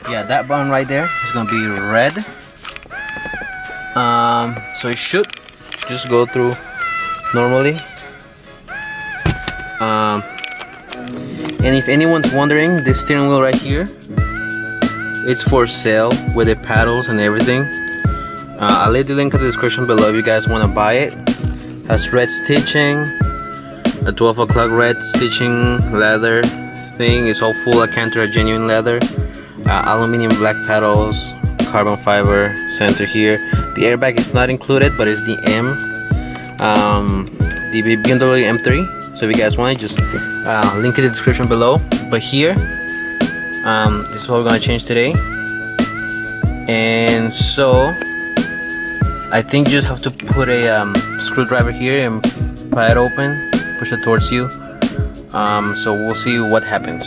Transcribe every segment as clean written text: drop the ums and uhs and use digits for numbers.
Yeah, that button right there is gonna be red. So it should just go through normally. And if anyone's wondering, this steering wheel right here, it's for sale with the paddles and everything. I'll leave the link in the description below if you guys want to buy it. Has red stitching, a 12 o'clock red stitching leather thing. It's all full Alcantara genuine leather. Aluminum black paddles, carbon fiber center here. The airbag is not included, but it's the the BMW M3. So if you guys want it, just link in the description below. But here, this is what we're gonna change today. And so I think you just have to put a screwdriver here and pry it open, push it towards you. So we'll see what happens.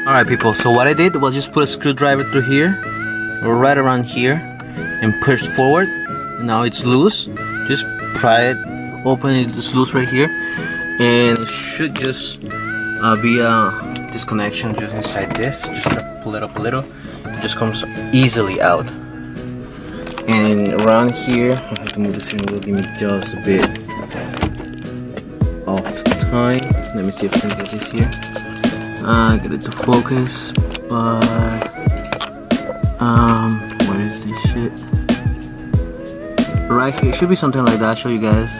Alright people, so what I did was just put a screwdriver through here, right around here, and push forward. Now it's loose. Just pry it open, it's loose right here. And it should just be a disconnection just inside this. Just pull it up a little. It just comes easily out. And around here, I have to move this in, will give me just a bit of time. Let me see if I can get this here. Get it to focus, but where is this shit? Right here, it should be something like that. I'll show you guys.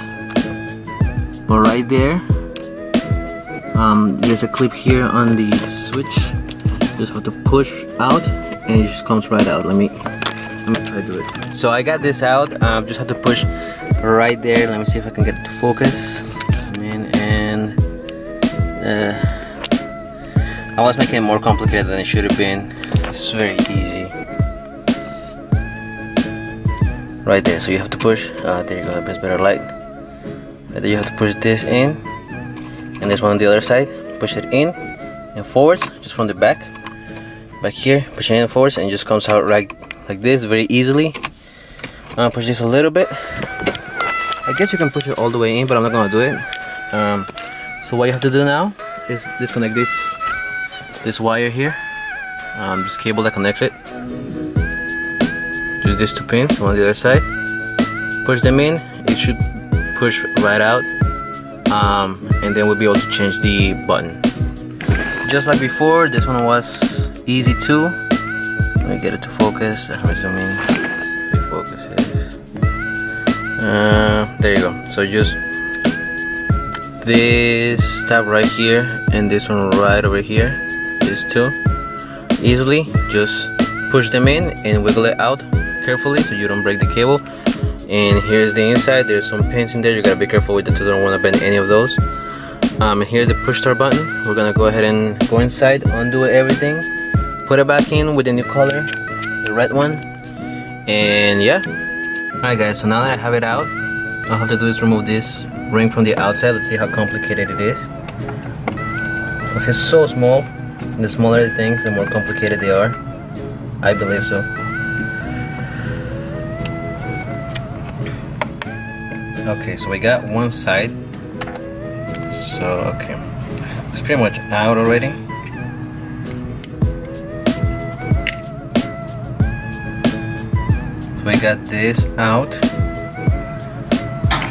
But right there, there's a clip here on the switch. Just have to push out, and it just comes right out. Let me try to do it. So I got this out. Just have to push right there. Let me see if I can get it to focus. I was making it more complicated than it should have been. It's very easy. Right there. So you have to push. There you go. That's better light. Right there, you have to push this in, and this one on the other side. Push it in and forward, just from the back. Back here, push it in and forwards, and it just comes out right like this, very easily. Push this a little bit. I guess you can push it all the way in, but I'm not gonna do it. So what you have to do now is disconnect this wire here. This cable that connects it. Just these two pins, one on the other side. Push them in. It should push right out, and then we'll be able to change the button. Just like before, this one was easy too. Let me get it to focus. How much zoom in? The focus is. There you go. So just this tab right here and this one right over here. These two. Easily just push them in and wiggle it out carefully so you don't break the cable. And here's the inside. There's some pins in there. You gotta be careful with the two. Don't want to bend any of those. And here's the push start button. We're gonna go ahead and go inside, undo everything, put it back in with the new color, the red one. And yeah. Alright guys, so now that I have it out, all I have to do is remove this ring from the outside. Let's see how complicated it is. It's so small. And the smaller the things, the more complicated they are. I believe so. Okay, so we got one side. So, okay. It's pretty much out already. So we got this out.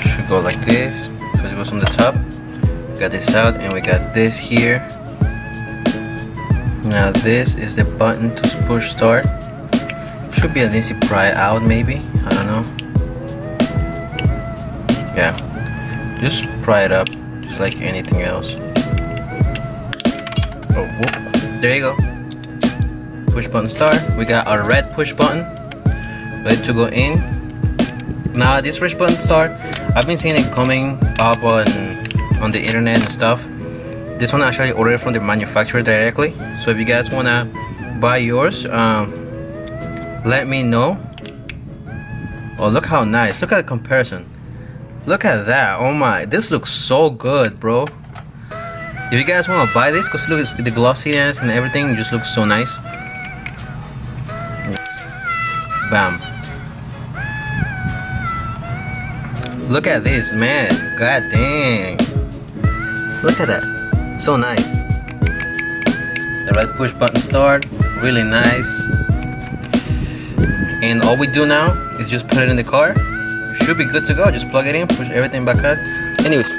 Should go like this. So it goes on the top. We got this out, and we got this here. Now this is the button to push start. Should be an easy pry out maybe. I don't know. Yeah, just pry it up, just like anything else. Oh, whoop. There you go. Push button start. We got our red push button, ready to go in. Now this push button start, I've been seeing it coming up on the internet and stuff. This one I actually ordered from the manufacturer directly. So if you guys wanna buy yours, let me know. Oh, look how nice! Look at the comparison. Look at that. Oh my, this looks so good, bro. If you guys want to buy this, because look at the glossiness and everything, just looks so nice. Bam. Look at this, man. God dang. Look at that. So nice. The red push button start. really nice. And all we do now is just put it in the car. Should be good to go. Just plug it in, push everything back out. Anyways,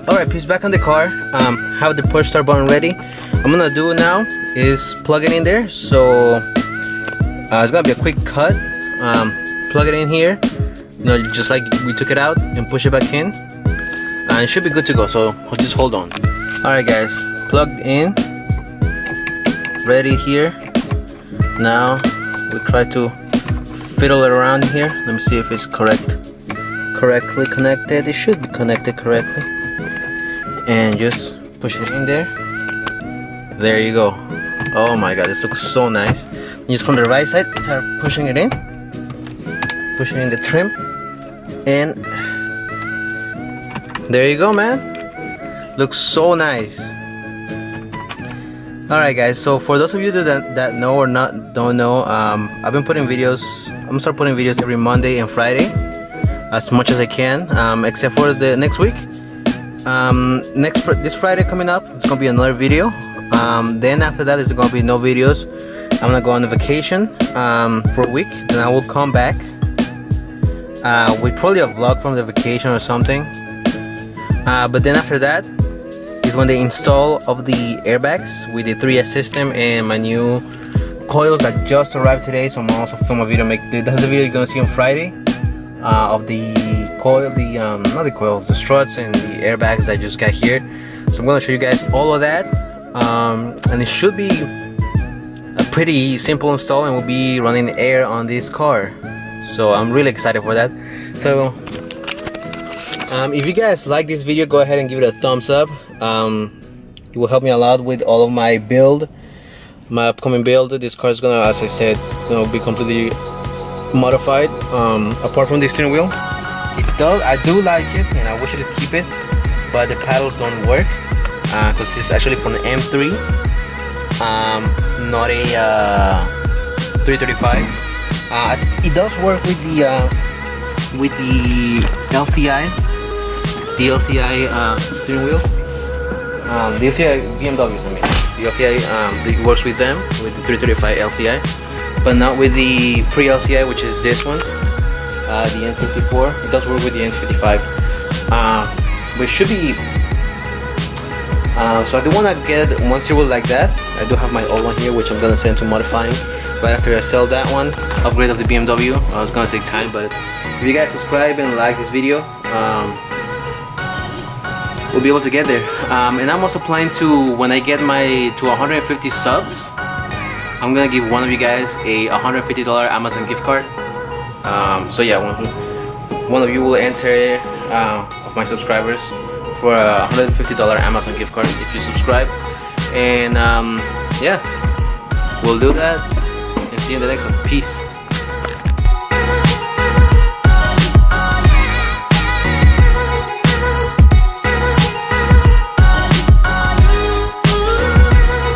alright, peace, back on the car. Have the push start button ready. I'm gonna do now is plug it in there. So it's gonna be a quick cut. Plug it in here, you know, just like we took it out, and push it back in, and it should be good to go. So just hold on. Alright guys, plugged in, ready here. Now we try to fiddle it around here. Let me see if it's correctly connected. It should be connected correctly, and just push it in there. There you go. Oh my god, this looks so nice. And just from the right side, start pushing it in the trim, and there you go, man. Looks so nice. Alright guys, so for those of you that know or don't know, I've been putting videos. I'm gonna start putting videos every Monday and Friday, as much as I can, except for the next week. This Friday coming up, it's gonna be another video. Then after that, there's gonna be no videos. I'm gonna go on a vacation for a week, and I will come back with probably a vlog from the vacation or something. But then after that is when the install of the airbags with the 3S system and my new coils that just arrived today. So I'm also film a video. That's the video you're gonna see on Friday of the coil, not the coils, the struts and the airbags that I just got here. So I'm gonna show you guys all of that, and it should be a pretty simple install, and we'll be running air on this car. So I'm really excited for that. So if you guys like this video, go ahead and give it a thumbs up. It will help me a lot with all of my upcoming build. This car is gonna, as I said, be completely modified. Apart from the steering wheel, I do like it, and I wish I could keep it, but the paddles don't work because it's actually from the M3, not a 335. It does work with the LCI, steering wheel. The LCI BMWs, I mean. The LCI, it works with them, with the 335 LCI, but not with the pre-LCI, which is this one, the N54. It does work with the N55, but it should be. So I do want to get one steering wheel like that. I do have my old one here, which I'm gonna send to modifying. But after I sell that one, upgrade of the BMW, it's gonna take time. But if you guys subscribe and like this video, we'll be able to get there. And I'm also planning to, when I get to 150 subs, I'm gonna give one of you guys a $150 Amazon gift card. So yeah, one of you will enter of my subscribers for a $150 Amazon gift card if you subscribe. And yeah, we'll do that. See you in the next one. Peace.